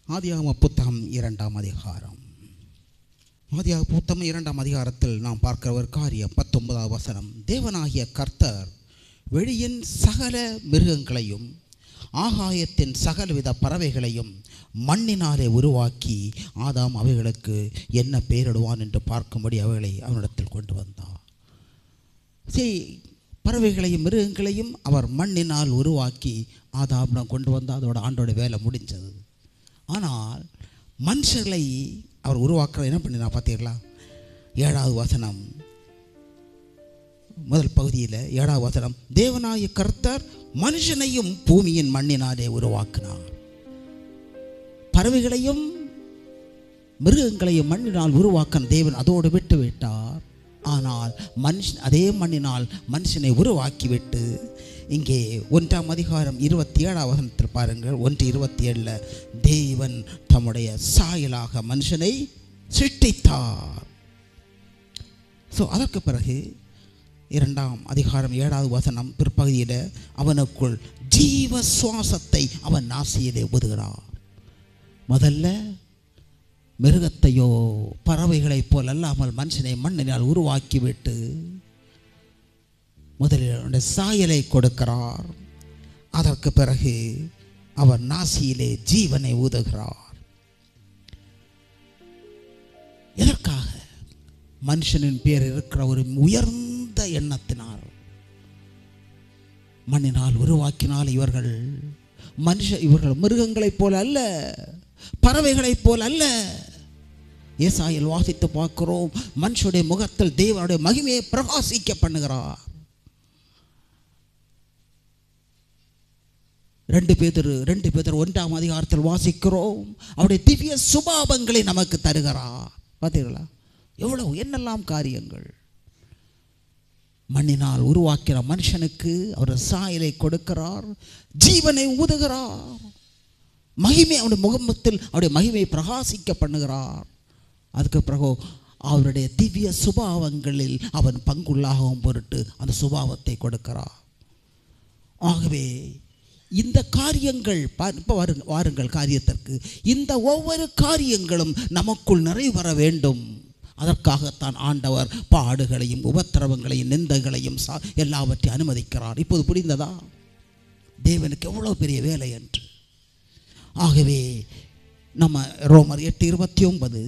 ஆதியாகம புத்தகம் 2ஆம் அதிகாரம். ஆதியாகம புத்தகம் 2ஆம் அதிகாரத்தில் நாம் பார்க்கிற ஒரு காரியம் 19ஆம் வசனம். தேவனாகிய கர்த்தர் வெளியின் சகல மிருகங்களையும் ஆகாயத்தின் சகலவித பறவைகளையும் மண்ணினாலே உருவாக்கி ஆதாம் அவைகளுக்கு என்ன பெயரிடுவான் என்று பார்க்கும்படி அவைகளை அவனிடத்தில் கொண்டு வந்தார். பறவைகளையும் மிருகங்களையும் அவர் மண்ணினால் உருவாக்கி ஆதாமிடம் கொண்டு வந்தால் அதோட ஆண்டோட வேலை முடிஞ்சது. ஆனால் மனுஷர்களை அவர் உருவாக்குற என்ன பண்ணினா பார்த்தீங்களா? 7வது வசனம் முதல் பகுதியில் 7வது வசனம். தேவனாகிய கர்த்தர் மனுஷனையும் பூமியின் மண்ணினாலே உருவாக்கினார். பறவைகளையும் மிருகங்களையும் மண்ணினால் உருவாக்கின தேவன் அதோடு விட்டு விட்டார். ஆனால் அதே மண்ணினால் மனுஷனை உருவாக்கிவிட்டு இங்கே 1ஆம் அதிகாரம் 27ஆம் வசனத்தில் பாருங்கள். 1:27 தேவன் தம்முடைய சாயலாக மனுஷனை சிருஷ்டித்தார். அதற்கு பிறகு 2ஆம் அதிகாரம் 7வது வசனம் பிற்பகுதியில் அவனுக்குள் ஜீவ சுவாசத்தை அவன் நாசியிலே ஊதுகிறார். முதல்ல மிருகத்தையோ பறவைகளைப் போல் அல்லாமல் மனுஷனை மண்ணினால் உருவாக்கிவிட்டு முதலில் சாயலை கொடுக்கிறார். அதற்கு பிறகு அவர் நாசியிலே ஜீவனை ஊதுகிறார். எதற்காக? மனுஷனின் பேர் இருக்கிற ஒரு உயர்ந்த எண்ணத்தினால் மண்ணினால் உருவாக்கினால் இவர்கள் மிருகங்களைப் போல அல்ல, பறவைகளைப் போல் அல்ல. ஏசாயில் வாசித்து பார்க்கிறோம், மனுஷனுடைய முகத்தில் தேவனுடைய மகிமையை பிரகாசிக்க பண்ணுகிறார். 2 பேதுரு 1ஆம் அதிகாரத்தில் வாசிக்கிறோம், அவருடைய திவ்ய சுபாவங்களை நமக்கு தருகிறார். பார்த்தீங்களா எவ்வளவு என்னெல்லாம் காரியங்கள். மண்ணினால் உருவாக்கிற மனுஷனுக்கு அவர் சாயலை கொடுக்கிறார், ஜீவனை ஊதுகிறார், மகிமை அவருடைய முகத்தில் அவருடைய மகிமையை பிரகாசிக்க பண்ணுகிறார். அதுக்கு பிறகு அவருடைய திவ்ய சுபாவங்களில் அவன் பங்குள்ளாகவும் பொருட்டு அந்த சுபாவத்தை கொடுக்கிறார். ஆகவே இந்த காரியங்கள் இப்போ வாருங்கள் காரியத்திற்கு. இந்த ஒவ்வொரு காரியங்களும் நமக்குள் நிறைவேற வேண்டும். அதற்காகத்தான் ஆண்டவர் பாடுகளையும் உபத்திரவங்களையும் நிந்தைகளையும் எல்லாவற்றையும் அனுமதிக்கிறார். இப்போது புரிந்ததா தேவனுக்கு எவ்வளோ பெரிய வேலை என்று? ஆகவே நம்ம ரோமர் 8:29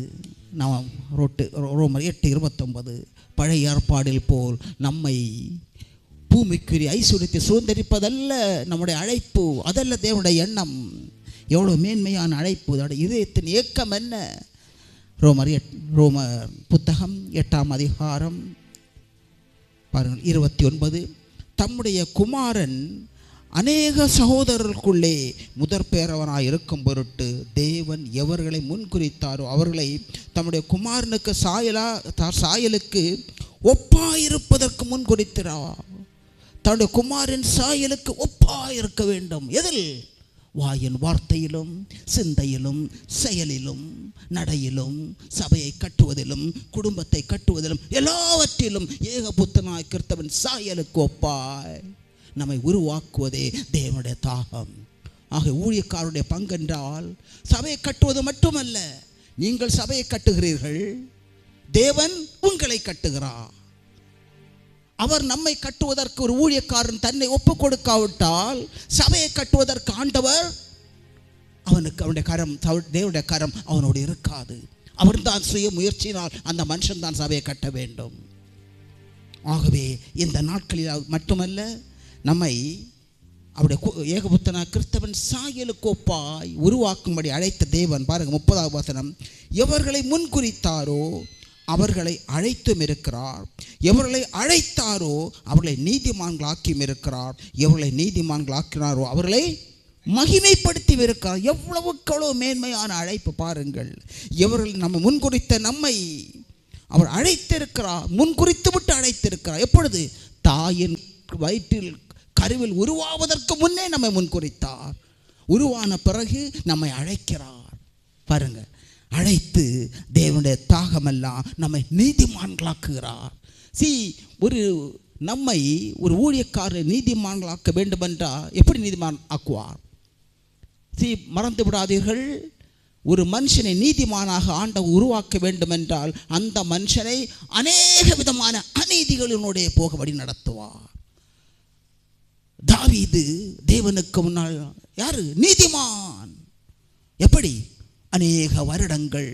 ரோமர் 8:29 பழைய ஏற்பாடில் போல் நம்மை பூமிக்குரிய ஐஸ்வர்யத்தை சுதந்திரிப்பதல்ல நம்முடைய அழைப்பு, அதல்ல தேவனுடைய எண்ணம். எவ்வளோ மேன்மையான அழைப்பு! அதோடைய இதயத்தின் ஏக்கம் என்ன? ரோமர் புத்தகம் 8ஆம் அதிகாரம் பாருங்கள் 29. தம்முடைய குமாரன் அநேக சகோதரர்களுக்குள்ளே முதற் பேரவனாய் இருக்கும் பொருட்டு தேவன் எவர்களை முன்குறித்தாரோ அவர்களை தம்முடைய குமாரனுக்கு சாயலுக்கு ஒப்பாயிருப்பதற்கு முன்குறித்தார். தன்னுடைய குமாரின் சாயலுக்கு ஒப்பாயிருக்க வேண்டும். எதில்? வாயின் வார்த்தையிலும், சிந்தையிலும், செயலிலும், நடையிலும், சபையை கட்டுவதிலும், குடும்பத்தை கட்டுவதிலும், எல்லாவற்றிலும் ஏகபுத்தனாய் கிறிஸ்தவன் சாயலுக்கு ஒப்பாய் நம்மை உருவாக்குவதே தேவனுடைய தாகம். ஆக ஊழியக்காரருடைய பங்கென்றால் சபையை கட்டுவது மட்டுமல்ல, நீங்கள் சபையை கட்டுகிறீர்கள், தேவன் உங்களை கட்டுகிறார். அவர் நம்மை கட்டுவதற்கு ஒரு ஊழியக்காரன் தன்னை ஒப்புக் கொடுக்காவிட்டால் சபையை கட்டுவதற்கு ஆண்டவர் அவனுக்கு அவனுடைய கரம், தேவனுடைய கரம் அவனோடு இருக்காது. அவர் தான் சுய முயற்சியினால் அந்த மனுஷன் தான் சபையை கட்ட வேண்டும். ஆகவே இந்த நாட்களில் மட்டுமல்ல, நம்மை அவருடைய ஏகபுத்தனா கிறிஸ்தவன் சாயலுக்கு ஒப்பாய் உருவாக்கும்படி அழைத்த தேவன் பாருங்க 30ஆம் வசனம். எவர்களை முன்குறித்தாரோ அவர்களை அழைத்தும் இருக்கிறார், எவர்களை அழைத்தாரோ அவர்களை நீதிமான்களாக்கியும் இருக்கிறார், எவர்களை நீதிமான்களாக்கினாரோ அவர்களை மகிமைப்படுத்தி இருக்கிறார். எவ்வளவு மேன்மையான அழைப்பு பாருங்கள். எவர்கள் நம்ம முன்குறித்த நம்மை அவர் அழைத்திருக்கிறார், முன்குறித்து விட்டு அழைத்திருக்கிறார். எப்பொழுது? தாயின் வயிற்றில் கருவில் உருவாவதற்கு முன்னே நம்மை முன்குறித்தார். உருவான பிறகு நம்மை அழைக்கிறார். பாருங்க, அழைத்து தேவனுடைய தாகமெல்லாம் நம்மை நீதிமான்களாக்குகிறார். நம்மை ஒரு ஊழியக்காரர் நீதிமான்களாக்க வேண்டுமென்றால் எப்படி நீதிமான் ஆக்குவார்? மறந்து விடாதீர்கள், ஒரு மனுஷனை நீதிமானாக ஆண்டவர் உருவாக்க வேண்டும் என்றால் அந்த மனுஷனை அநேக விதமான அநீதிகளினுடைய போகபடி நடத்துவார். தாவீது தேவனுக்கு முன்னால் யாரு? நீதிமான். எப்படி? அநேக வருடங்கள்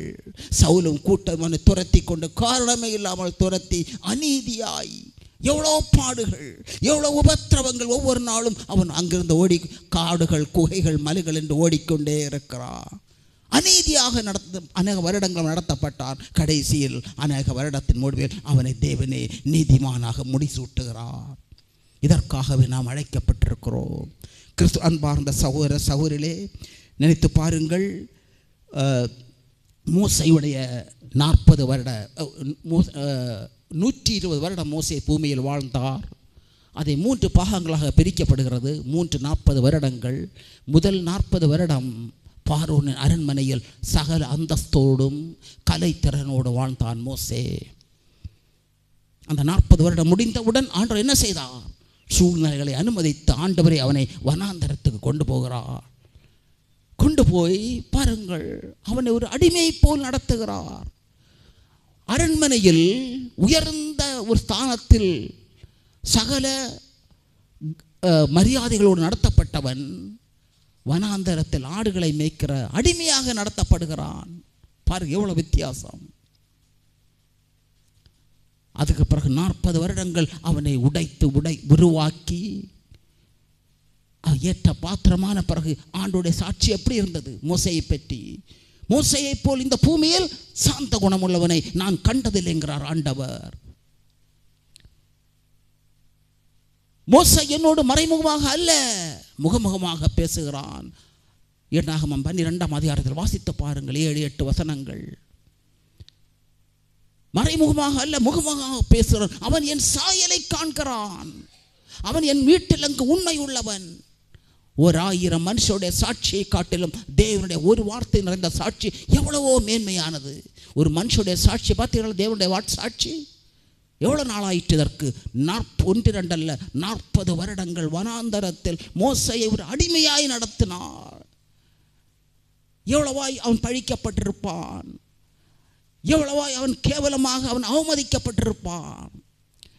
சவுலும் கூட்டமான துரத்தி கொண்டு காரணமே இல்லாமல் துரத்தி அநீதியாய் எவ்வளோ பாடுகள், எவ்வளோ உபத்திரவங்கள். ஒவ்வொரு நாளும் அவன் அங்கிருந்து ஓடி காடுகள், குகைகள், மலைகள் என்று ஓடிக்கொண்டே இருக்கிறான். அநீதியாக அநேக வருடங்கள் நடத்தப்பட்டார். கடைசியில் அநேக வருடத்தின் முடிவில் அவனை தேவனே நீதிமானாக முடிசூட்டுகிறார். இதற்காகவே நாம் அழைக்கப்பட்டிருக்கிறோம். கிறிஸ்து அன்பார்ந்த சகோதர சகோதரிலே, நினைத்து பாருங்கள். மோசையுடைய 40 வருட 120 வருடம் மோசே பூமியில் வாழ்ந்தார். அதை 3 பாகங்களாக பிரிக்கப்படுகிறது. 40 வருடங்கள். முதல் 40 வருடம் பார்வோனின் அரண்மனையில் சகல அந்தஸ்தோடும் கலைத்திறனோடு வாழ்ந்தான் மோசே. அந்த 40 வருடம் முடிந்தவுடன் ஆண்டவர் என்ன செய்தார்? சூழ்நிலைகளை அனுமதித்து ஆண்டவரை அவனை வனாந்தரத்துக்கு கொண்டு போகிறார். கொண்டு போய் பாருங்கள், அவனை ஒரு அடிமை போல் நடத்துகிறார். அரண்மனையில் உயர்ந்த ஒரு ஸ்தானத்தில் சகல மரியாதைகளோடு நடத்தப்பட்டவன் வனாந்தரத்தில் ஆடுகளை மேய்க்கிற அடிமையாக நடத்தப்படுகிறான். பாருங்க எவ்வளவு வித்தியாசம். அதுக்கு பிறகு 40 வருடங்கள் அவனை உருவாக்கி ஏற்ற பாத்திரமான பிறகு ஆண்டோடைய சாட்சி எப்படி இருந்தது? மோசையை பற்றி, மோசையை போல் இந்த பூமியில் சாந்த குணமுள்ளவனை நான் கண்டதில்லைங்கிறார் ஆண்டவர். மோசை என்னோடு மறைமுகமாக அல்ல, முகமுகமாக பேசுகிறான். என்னாகமம் 12ஆம் அதிகாரத்தில் வாசித்து பாருங்கள், 7-8 வசனங்கள். மறைமுகமாக அல்ல, முகமுகமாக பேசுகிறான். அவன் என் சாயலை காண்கிறான். அவன் என் வீட்டில் அங்கு உண்மை உள்ளவன். 1000 மனுஷனுடைய சாட்சியை காட்டிலும் தேவனுடைய ஒரு வார்த்தை நிறைந்த சாட்சி எவ்வளவோ மேன்மையானது. ஒரு மனுஷனுடைய சாட்சி பார்த்தீங்கன்னா, தேவனுடைய சாட்சி எவ்வளோ நாளாயிற்று? இதற்கு 1-2 அல்ல, 40 வருடங்கள் வனாந்தரத்தில் மோசையை ஒரு அடிமையாய் நடத்தினார். எவ்வளவாய் அவன் பழிக்கப்பட்டிருப்பான், எவ்வளவாய் அவன் கேவலமாக அவன் அவமதிக்கப்பட்டிருப்பான்,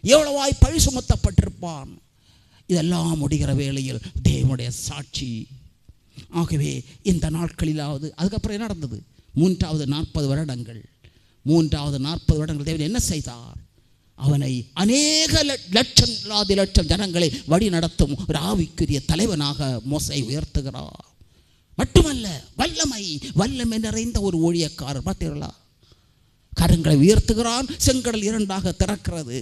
எவ்வளவாய் பழி சுமத்தப்பட்டிருப்பான். இதெல்லாம் முடிகிற வேளையில் தேவனுடைய சாட்சி. ஆகவே இந்த நாட்களிலாவது அதுக்கப்புறம் என்ன நடந்தது? 3வது 40 வருடங்கள். 3வது 40 வருடங்கள் தேவன் என்ன செய்தார்? அவனை அநேக லட்சம் ஜனங்களை வழி நடத்தும் ஒரு ஆவிக்குரிய தலைவனாக மோசை உயர்த்துகிறார். மட்டுமல்ல, வல்லமை நிறைந்த ஒரு ஊழியக்காரர். பார்த்தீர்களா? கரங்களை உயர்த்துகிறான், செங்கடல் 2ஆக திறக்கிறது.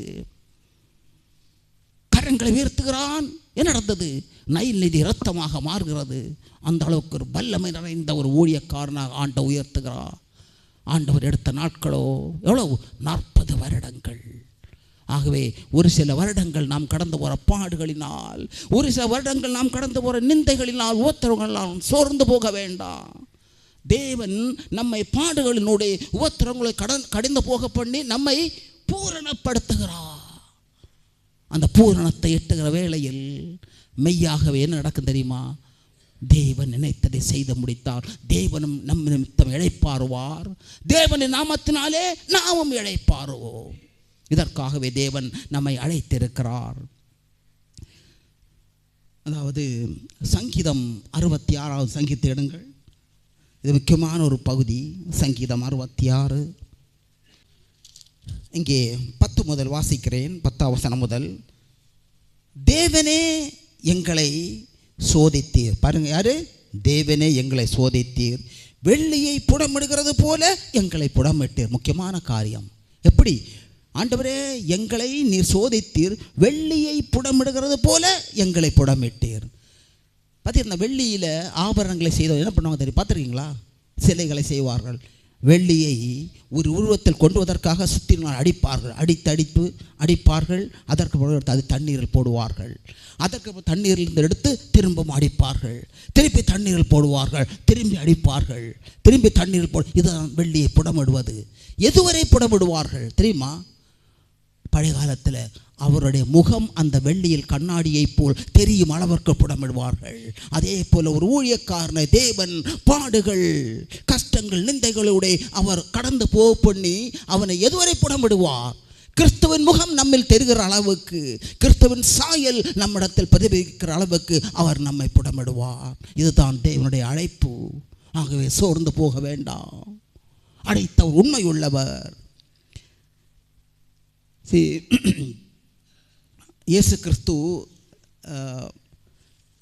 கரங்களை உயர்த்துகிறான். என்ன நடந்தது? நைல் நதி இரத்தமாக மாறுகிறது. அந்த அளவுக்கு ஒரு வல்லமை நிறைந்த ஒரு ஊழியக்காரனாக ஆண்டவர் உயர்த்துகிறார். ஆண்டவர் எடுத்த நாட்களோ எவ்வளவு? 40 வருடங்கள். ஆகவே ஒரு சில வருடங்கள் நாம் கடந்து போகிற பாடுகளினால், ஒரு சில வருடங்கள் நாம் கடந்து போகிற நிந்தைகளினால், உபத்திரவங்களால் சோர்ந்து போக வேண்டாம். தேவன் நம்மை பாடுகளினுடைய உபத்திரவங்களை கடந்து போக பண்ணி நம்மை பூரணப்படுத்துகிறார். அந்த பூரணத்தை எட்டுகிற வேளையில் மெய்யாகவே என்ன நடக்கும் தெரியுமா? தேவன் நினைத்ததை செய்து முடித்தார். தேவனும் நம் நிமித்தம் இளைப்பாறுவார். தேவனின் நாமத்தினாலே நாமும் இளைப்பாறுவோம். இதற்காகவே தேவன் நம்மை அழைத்திருக்கிறார். அதாவது சங்கீதம் 66வது சங்கீதத்தை எடுங்கள். இது முக்கியமான ஒரு பகுதி. சங்கீதம் 66. இங்கே 10 முதல் வாசிக்கிறேன். 10ஆம் வசனம் முதல். தேவனே எங்களை சோதித்தீர். பாருங்க, யாரு? தேவனே எங்களை சோதித்தீர், வெள்ளியை புடமிடுகிறது போல எங்களை புடமிட்டீர். முக்கியமான காரியம். எப்படி? ஆண்டவரே, எங்களை நீர் சோதித்தீர், வெள்ளியை புடமிடுகிறது போல எங்களை புடமிட்டீர். பார்த்தீங்கன்னா, வெள்ளியில் ஆபரணங்களை செய்தவர் என்ன பண்ணுவாங்க தெரியும்? பார்த்துருக்கீங்களா? சிலைகளை செய்வார்கள். வெள்ளியை ஒரு உருவத்தில் கொண்டு வருவதற்காக சுற்றினால் அடிப்பார்கள். அதற்கு பிறகு அது தண்ணீரில் போடுவார்கள். அதற்கு தண்ணீரிலிருந்து எடுத்து திரும்பவும் அடிப்பார்கள். திருப்பி தண்ணீரில் போடுவார்கள். திரும்பி அடிப்பார்கள். திரும்பி தண்ணீரில் இதுதான் வெள்ளியை புடமிடுவது. எதுவரை புடமிடுவார்கள் தெரியுமா? பழைய காலத்தில் அவருடைய முகம் அந்த வெள்ளியில் கண்ணாடியை போல் தெரியும் அளவிற்கு புடமிடுவார்கள். அதே போல ஒரு ஊழியக்காரனை தேவன் பாடுகள், கஷ்டங்கள், நிந்தைகளோட அவர் கடந்து போக பண்ணி அவனை எதுவரை புடமிடுவார்? கிறிஸ்துவின் முகம் நம்மில் தெரிகிற அளவுக்கு, கிறிஸ்துவின் சாயல் நம்மிடத்தில் பிரதிபலிக்கிற அளவுக்கு அவர் நம்மை புடமிடுவார். இதுதான் தேவனுடைய அழைப்பு. ஆகவே சோர்ந்து போக வேண்டாம். அழைத்தவர் உண்மையுள்ளவர். இயேசு கிறிஸ்து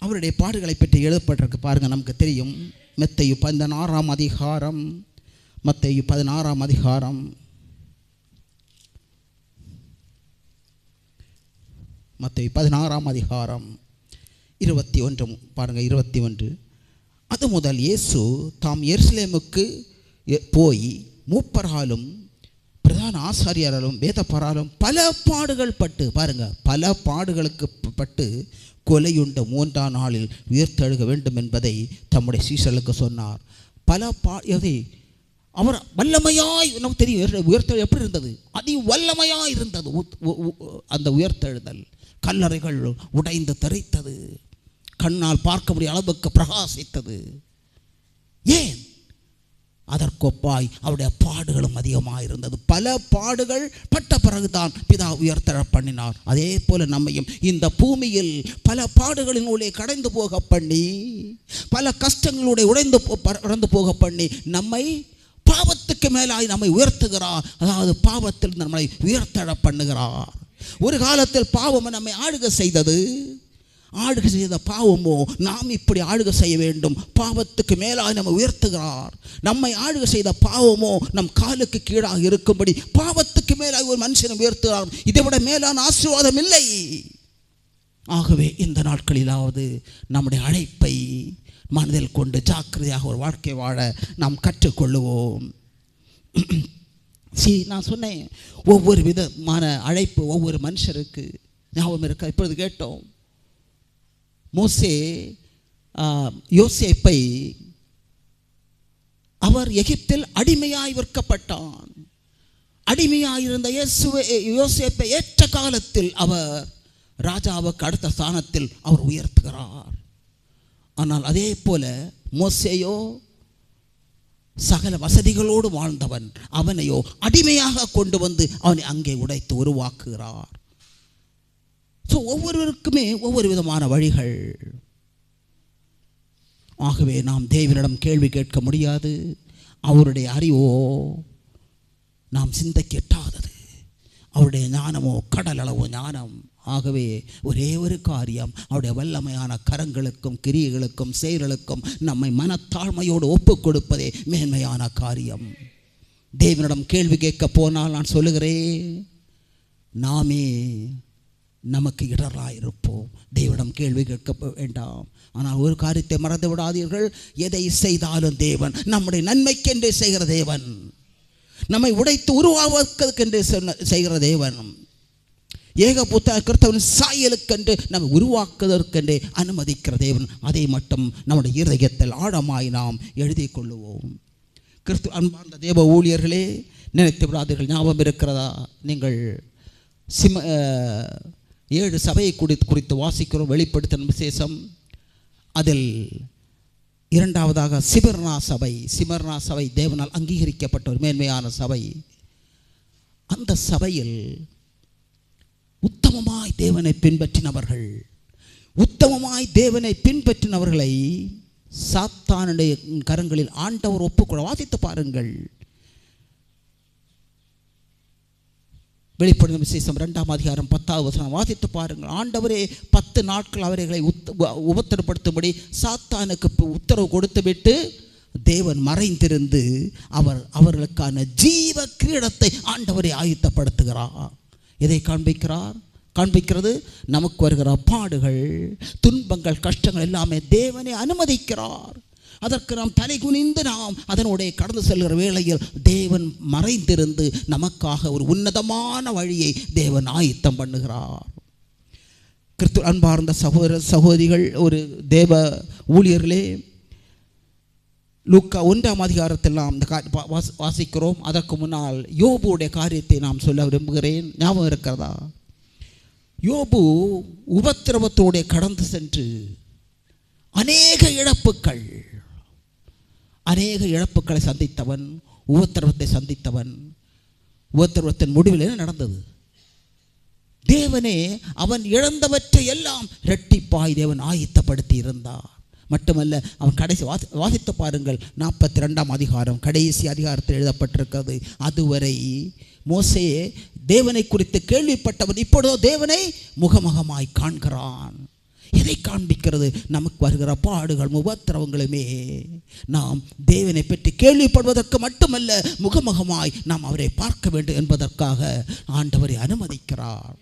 அவருடைய பாடுகளை பற்றி எழுதப்பட்டிருக்கு பாருங்கள். நமக்கு தெரியும். மத்தேயு 16ஆம் அதிகாரம், மத்தேயு 16ஆம் அதிகாரம், மத்தேயு 16ஆம் அதிகாரம் 21 பாருங்கள். 21. அது முதல் இயேசு தாம் எருசலேமுக்கு போய் மூப்பராலும் பிரதான ஆசாரியராலும் வேதப்பராலும் பல பாடுகள் பட்டு, பாருங்க, பல பாடுகளுக்கு பட்டு கொலையுண்ட 3ஆம் நாளில் உயிர்த்தெழுக வேண்டும் என்பதை தம்முடைய சீஷர்களுக்கு சொன்னார். பல அவர் வல்லமையாய், நமக்கு தெரியும் உயிர்த்தெழு எப்படி இருந்தது, அதி வல்லமையாய் இருந்தது அந்த உயிர்த்தெழுதல். கல்லறைகள் உடைந்து தெரித்தது, கண்ணால் பார்க்க முடிய அளவுக்கு பிரகாசித்தது. ஏன்? அதற்கொப்பாய் அவருடைய பாடுகளும் அதிகமாக இருந்தது. பல பாடுகள் பட்ட பிறகுதான் பிதா உயர்த்தெழ பண்ணினார். அதே போல நம்மையும் இந்த பூமியில் பல பாடுகளினுடைய கடந்து போக பண்ணி, பல கஷ்டங்களுடைய உடைந்து போக பண்ணி நம்மை பாவத்துக்கு மேலாய் நம்மை உயர்த்துகிறார். அதாவது பாவத்தில் நம்மை உயர்த்தெழ பண்ணுகிறார். ஒரு காலத்தில் பாவம் நம்மை ஆளுகை செய்தது. ஆளுகை செய்த பாவமோ நாம் இப்படி ஆளுகை செய்ய வேண்டும், பாவத்துக்கு மேலாக நம்ம உயர்த்துகிறார். நம்மை ஆளுகை செய்த பாவமோ நம் காலுக்கு கீழாக இருக்கும்படி பாவத்துக்கு மேலாக ஒரு மனுஷனை உயர்த்துகிறார். இதை விட மேலான ஆசீர்வாதம் இல்லை. ஆகவே இந்த நாட்களிலாவது நம்முடைய அழைப்பை மனதில் கொண்டு ஜாக்கிரதையாக ஒரு வாழ்க்கை வாழ நாம் கற்றுக்கொள்ளுவோம். நான் சொன்னேன், ஒவ்வொரு விதமான அழைப்பு ஒவ்வொரு மனுஷருக்கு ஞாபகம் இருக்க. இப்பொழுது கேட்டோம், மோசே யோசேப்பை, அவர் எகிப்தில் அடிமையாய் விற்கப்பட்டான். அடிமையாயிருந்த யோசேப்பை ஏற்ற காலத்தில் அவர் ராஜாவுக்கு அடுத்த ஸ்தானத்தில் அவர் உயர்த்துகிறார். ஆனால் அதே போல மோசேயோ சகல வசதிகளோடு வாழ்ந்தவன், அவனையோ அடிமையாக கொண்டு வந்து அவனை அங்கே உடைத்து உருவாக்குகிறார். ஒவ்வொருவருக்குமே ஒவ்வொரு விதமான வழிகள். ஆகவே நாம் தேவனிடம் கேள்வி கேட்க முடியாது. அவருடைய அறிவோ நாம் சிந்தைக்கு எட்டாதது, அவருடைய ஞானமோ கடல் அளவோ ஞானம். ஆகவே ஒரே ஒரு காரியம், அவருடைய வல்லமையான கரங்களுக்கும் கிரியைகளுக்கும் செயல்களுக்கும் நம்மை மனத்தாழ்மையோடு ஒப்புக் கொடுப்பதே மேன்மையான காரியம். தேவனிடம் கேள்வி கேட்க போனால் நான் சொல்லுகிறேன், நாமே நமக்கு இடராயிருப்போம். தேவனிடம் கேள்வி கேட்க வேண்டாம். ஆனால் ஒரு காரியத்தை மறந்து விடாதீர்கள், எதை செய்தாலும் தேவன் நம்முடைய நன்மைக்கென்று செய்கிற தேவன், நம்மை உடைத்து உருவாக்குவதற்கென்று செய்கிற தேவன், ஏகபுத்த கிறிஸ்தவன் சாயலுக்கென்று நம்மை உருவாக்குவதற்கென்று அனுமதிக்கிற தேவன். அதை மட்டும் நம்முடைய இருதயத்தில் ஆழமாய் நாம் எழுதி கொள்ளுவோம். கிறிஸ்து அன்பார்ந்த தேவ ஊழியர்களே, நினைத்து விடாதீர்கள். ஞாபகம் இருக்கிறதா? நீங்கள் 7 சபையை குறித்து வாசிக்கிறோம், வெளிப்படுத்தின விசேஷம். அதில் 2வதாக சிமர்னா சபை தேவனால் அங்கீகரிக்கப்பட்ட ஒரு மேன்மையான சபை. அந்த சபையில் உத்தமமாய் தேவனை பின்பற்றினவர்களை சாத்தானுடைய கரங்களில் ஆண்டவர் ஒப்புக்கொள்ள. வாசித்து பாருங்கள், வெளிப்படுத்தின விசேஷம் 2ஆம் அதிகாரம் 10வது வசனம் வாசித்து பாருங்கள். ஆண்டவரே 10 நாட்கள் அவர்களை உபத்திரப்படுத்தும்படி சாத்தானுக்கு உத்தரவு கொடுத்துவிட்டு தேவன் மறைந்திருந்து அவர்களுக்கான ஜீவ கிரீடத்தை ஆண்டவரை ஆயத்தப்படுத்துகிறார். எதை காண்பிக்கிறது? நமக்கு வருகிற பாடுகள், துன்பங்கள், கஷ்டங்கள் எல்லாமே தேவனை அனுமதிக்கிறார். அதற்கு நாம் தலை குனிந்து நாம் அதனுடைய கடந்து செல்கிற வேளையில் தேவன் மறைந்திருந்து நமக்காக ஒரு உன்னதமான வழியை தேவன் ஆயத்தம் பண்ணுகிறார். கிறிஸ்து அன்பார்ந்த சகோதர சகோதரிகள், ஒரு தேவ ஊழியர்களே, லூக்கா 1ஆம் அதிகாரத்தில் நாம் இந்த வாசிக்கிறோம். அதற்கு முன்னால் யோபுடைய காரியத்தை நாம் சொல்ல விரும்புகிறேன். ஞாபகம் இருக்கிறதா? யோபு உபத்திரவத்தோடு கடந்து சென்று அநேக இழப்புக்களை சந்தித்தவன், உபத்திரவத்தை சந்தித்தவன். உபத்திரவத்தின் முடிவில் என்ன நடந்தது? தேவனே அவன் இழந்தவற்றை எல்லாம் இரட்டிப்பாய் தேவன் ஆயத்தப்படுத்தி இருந்தார். மட்டுமல்ல, அவன் கடைசி வாசித்து பாருங்கள், 42ஆம் அதிகாரம் கடைசி அதிகாரத்தில் எழுதப்பட்டிருக்கிறது. அதுவரை மோசே தேவனை குறித்து கேள்விப்பட்டவன் இப்பொழுதோ தேவனை முகமுகமாய் காண்கிறான். எதை காண்பிக்கிறது? நமக்கு வருகிற பாடுகள் உபத்திரவங்களுமே நாம் தேவனை பற்றி கேள்விப்படுவதற்கு மட்டுமல்ல, முகமுகமாய் நாம் அவரை பார்க்க வேண்டும் என்பதற்காக ஆண்டவரை அனுமதிக்கிறார்.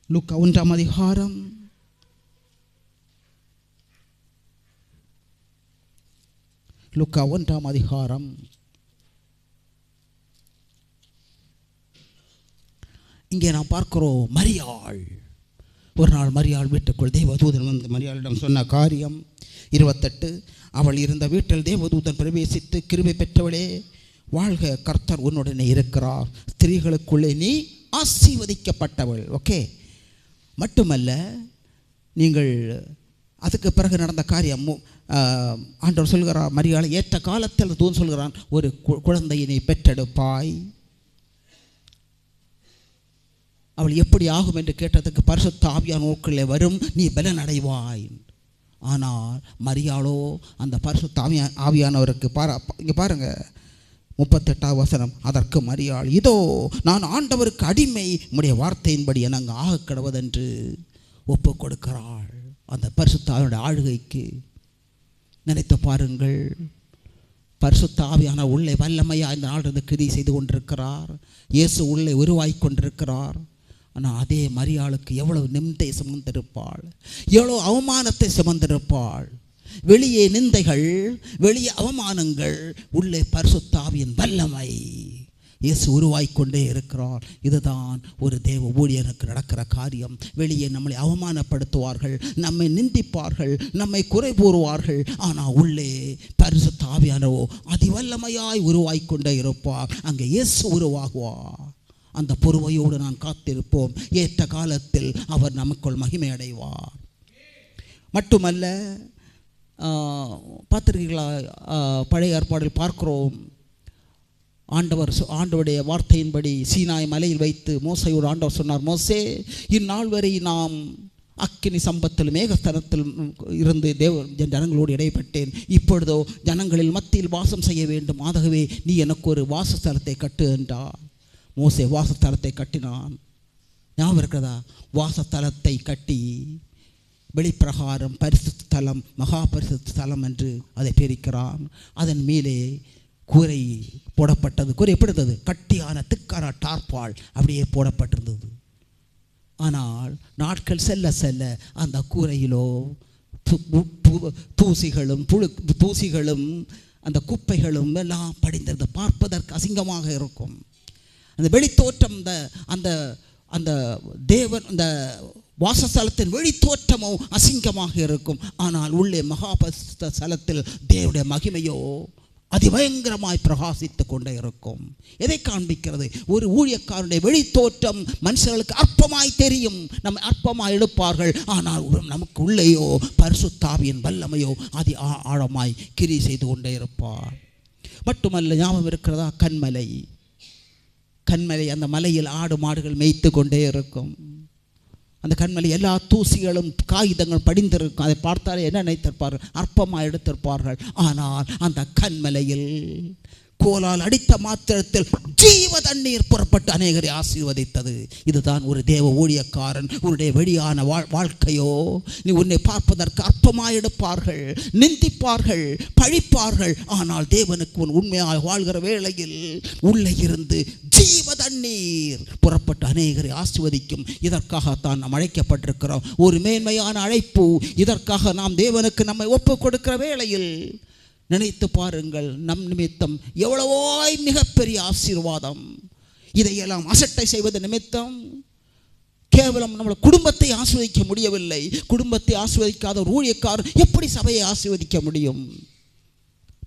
லூக்கா 1ஆம் அதிகாரம் லூக்கா 1ஆம் அதிகாரம் இங்கே நாம் பார்க்கிறோம், மரியாள். ஒரு நாள் மரியாள் வீட்டுக்குள் தேவதூதன் வந்து மரியாளிடம் சொன்ன காரியம் 28. அவள் இருந்த வீட்டில் தேவதூதன் பிரவேசித்து, கிருபை பெற்றவளே வாழ்க, கர்த்தர் உன்னுடனே இருக்கிறார், ஸ்திரீகளுக்குள்ளே நீ ஆசீர்வதிக்கப்பட்டவள். ஓகே, மட்டுமல்ல, நீங்கள் அதுக்கு பிறகு நடந்த காரியம் ஆண்டவர் சொல்கிறார், மரியாளை ஏற்ற காலத்தில் தூதன் சொல்கிறான், ஒரு குழந்தையினை பெற்றெடுப்பாய். அவள் எப்படி ஆகும் என்று கேட்டதுக்கு, பரிசுத்த ஆவியானவருக்குள்ளே வரும், நீ பலன் அடைவாய். ஆனால் மரியாளோ அந்த பரிசுத்த ஆவியானவருக்கு இங்கே பாருங்க 38ஆம் வசனம். அதற்கு மரியாள், இதோ நான் ஆண்டவருக்கு அடிமை, உம்முடைய வார்த்தையின்படி எனக்கு ஆக கடவதென்று ஒப்பு கொடுக்கிறாள். அந்த பரிசுத்த ஆவியானுடைய ஆளுகைக்கு நினைத்து பாருங்கள். பரிசுத்த ஆவியான உள்ளே வல்லமையா இந்த நாளிலிருந்து கிரியை செய்து கொண்டிருக்கிறார். இயேசு உள்ளே உருவாகி கொண்டிருக்கிறார். ஆனால் அதே மரியாளுக்கு எவ்வளவு நிந்தை சுமந்திருப்பாள், எவ்வளவு அவமானத்தை சுமந்திருப்பாள். வெளியே நிந்தைகள், வெளியே அவமானங்கள், உள்ளே பரிசுத்த ஆவியின் வல்லமை. இயேசு உருவாய்க்கொண்டே இருக்கிறார். இதுதான் ஒரு தேவ ஊழியனுக்கு நடக்கிற காரியம். வெளியே நம்மளை அவமானப்படுத்துவார்கள், நம்மை நிந்திப்பார்கள், நம்மை குறை கூறுவார்கள். ஆனால் உள்ளே பரிசுத்த ஆவியானவோ அதிவல்லமையாய் உருவாய்க்கொண்டே இருப்பார். அங்கே இயேசு உருவாகுவார். அந்த பொறுமையோடு நான் காத்திருப்போம். ஏற்ற காலத்தில் அவர் நமக்குள் மகிமை அடைவார். மட்டுமல்ல, பார்த்திருக்கீங்களா, பழைய ஏற்பாடில் பார்க்கிறோம், ஆண்டவருடைய வார்த்தையின்படி சீனாய் மலையில் வைத்து மோசையோடு ஆண்டவர் சொன்னார், மோசே, இந்நாள் வரை நாம் அக்கினி சம்பத்தில் மேகஸ்தலத்தில் இருந்து ஜனங்களோடு இடைப்பட்டேன். இப்பொழுதோ ஜனங்களில் மத்தியில் வாசம் செய்ய வேண்டும். ஆகவே நீ எனக்கு ஒரு வாசஸ்தலத்தை கட்டு என்றார். மோசே வாசஸ்தலத்தை கட்டினான். ஞாபகம் இருக்கிறதா? வாசஸ்தலத்தை கட்டி வெளிப்பிரகாரம் பரிசுத்த ஸ்தலம், மகா பரிசுத்த ஸ்தலம் என்று அதை பிரிக்கிறான். அதன் மேலே கூரை போடப்பட்டது. கூரை எப்படி இருந்தது? கட்டியான திக்கான டார்பால் அப்படியே போடப்பட்டிருந்தது. ஆனால் நாட்கள் செல்ல செல்ல அந்த கூரையிலோ தூசிகளும் அந்த குப்பைகளும் எல்லாம் படிந்திருந்தது. பார்ப்பதற்கு அசிங்கமாக இருக்கும். அந்த வெளித்தோற்றம், அந்த அந்த தேவன் அந்த வாசஸ்தலத்தின் வெளித்தோற்றமோ அசிங்கமாக இருக்கும். ஆனால் உள்ளே மகாபரிசுத்த ஸ்தலத்தில் தேவனுடைய மகிமையோ அதிபயங்கரமாய் பிரகாசித்து கொண்டே இருக்கும். எதை காண்பிக்கிறது? ஒரு ஊழியக்காரனுடைய வெளித்தோற்றம் மனுஷர்களுக்கு அற்பமாய் தெரியும், நம்ம அற்பமாய் எடுப்பார்கள். ஆனால் நமக்கு உள்ளேயோ பரிசுத்த ஆவியின் வல்லமையோ அதி ஆழமாய் கிரியை செய்து கொண்டே இருப்பார். மட்டுமல்ல, ஞாபகம் இருக்கிறதா? கண்மலை, அந்த மலையில் ஆடு மாடுகள் மேய்த்து கொண்டே இருக்கும். அந்த கண்மலை எல்லா தூசிகளும் காகிதங்கள் படிந்திருக்கும். அதை பார்த்தாலே என்ன நினைத்திருப்பார்கள்? அற்பமாக எடுத்திருப்பார்கள். ஆனால் அந்த கண்மலையில் கோலால் அடித்த மாத்திரத்தில் ஜீவ தண்ணீர் புறப்பட்டு அநேகரை ஆசீர்வதித்தது. இதுதான் ஒரு தேவ ஊழியக்காரன். உன்னுடைய வெளியான வாழ்க்கையோ நீ உன்னை பார்ப்பதற்கு அற்பமாய் எடுப்பார்கள், நிந்திப்பார்கள், பழிப்பார்கள். ஆனால் தேவனுக்கு உன் உண்மையாக வாழ்கிற வேளையில் உள்ளே இருந்து ஜீவ தண்ணீர் புறப்பட்டு அநேகரை ஆசீர்வதிக்கும். இதற்காகத்தான் நாம் அழைக்கப்பட்டிருக்கிறோம். ஒரு மேன்மையான அழைப்பு. இதற்காக நாம் தேவனுக்கு நம்மை ஒப்புக் கொடுக்கிற வேளையில் நினைத்து பாருங்கள், நம் நிமித்தம் எவ்வளவோய் மிகப்பெரிய ஆசீர்வாதம். இதையெல்லாம் அசட்டை செய்வது நிமித்தம் கேவலம் நம்மளை குடும்பத்தை ஆசீர்வதிக்க முடியவில்லை. குடும்பத்தை ஆசீர்வதிக்காத ஒரு ஊழியக்காரர் எப்படி சபையை ஆசீர்வதிக்க முடியும்?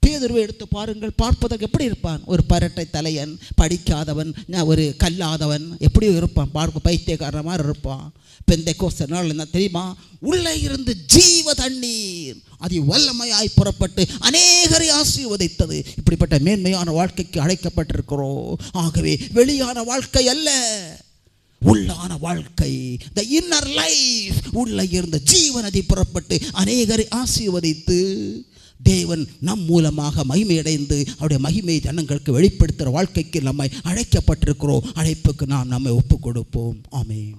பேதுருவை எடுத்து பாருங்கள், பார்ப்பதற்கு எப்படி இருப்பான்? ஒரு பரட்டை தலையன், படிக்காதவன், ஒரு கல்லாதவன், எப்படியோ இருப்பான், பார்க்க பைத்தியக்காரன் மாதிரி இருப்பான். பெந்தைக்கோஸ்து நாள் என்ன தெரியுமா? உள்ளே இருந்து ஜீவ தண்ணீர் அது வல்லமையாய் புறப்பட்டு அநேகரை ஆசீர்வதித்தது. இப்படிப்பட்ட மேன்மையான வாழ்க்கைக்கு அழைக்கப்பட்டிருக்கிறோம். ஆகவே வெளியான வாழ்க்கை அல்ல, உள்ளான வாழ்க்கை, the inner life. உள்ளே இருந்த ஜீவனதி புறப்பட்டு அநேகரை ஆசீர்வதித்து தேவன் நம் மூலமாக மகிமையடைந்து அவருடைய மகிமை ஜனங்களுக்கு வெளிப்படுத்துகிற வாழ்க்கைக்கு நம்மை அழைக்கப்பட்டிருக்கிறோம். அழைப்புக்கு நாம் நம்மை ஒப்புக் கொடுப்போம். ஆமென்.